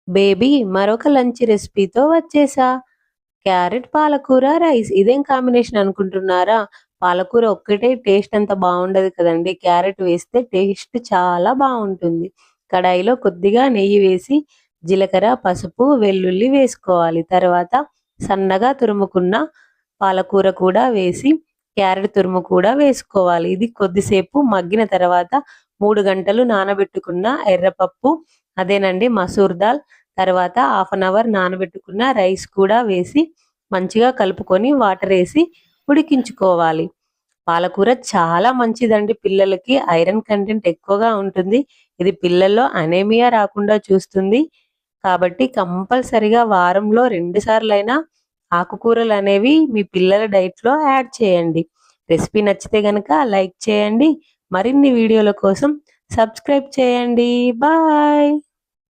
Baby మరొక lunch రెసిపీతో వచ్చేసా. క్యారెట్ పాలకూర రైస్. ఇదేం కాంబినేషన్ అనుకుంటున్నారా? పాలకూర ఒక్కటే టేస్ట్ అంత బాగుండదు కదండి. క్యారెట్ వేస్తే టేస్ట్ చాలా బాగుంటుంది. కడాయిలో కొద్దిగా నెయ్యి వేసి జీలకర్ర, పసుపు, వెల్లుల్లి వేసుకోవాలి. తర్వాత సన్నగా తురుముకున్న పాలకూర కూడా వేసి క్యారెట్ తురుము కూడా వేసుకోవాలి. ఇది కొద్దిసేపు మగ్గిన తర్వాత 3 గంటలు నానబెట్టుకున్న ఎర్రపప్పు, అదేనండి మసూర్ దాల్, తర్వాత హాఫ్ అన్ అవర్ నానబెట్టుకున్న రైస్ కూడా వేసి మంచిగా కలుపుకొని వాటర్ వేసి ఉడికించుకోవాలి. పాలకూర చాలా మంచిదండి పిల్లలకి. ఐరన్ కంటెంట్ ఎక్కువగా ఉంటుంది. ఇది పిల్లల్లో అనేమియా రాకుండా చూస్తుంది. కాబట్టి కంపల్సరిగా వారంలో 2 సార్లైనా ఆకుకూరలు అనేవి మీ పిల్లల డైట్‌లో యాడ్ చేయండి. రెసిపీ నచ్చితే గనక లైక్ చేయండి. మరిన్ని వీడియోల కోసం సబ్స్క్రైబ్ చేయండి. బాయ్.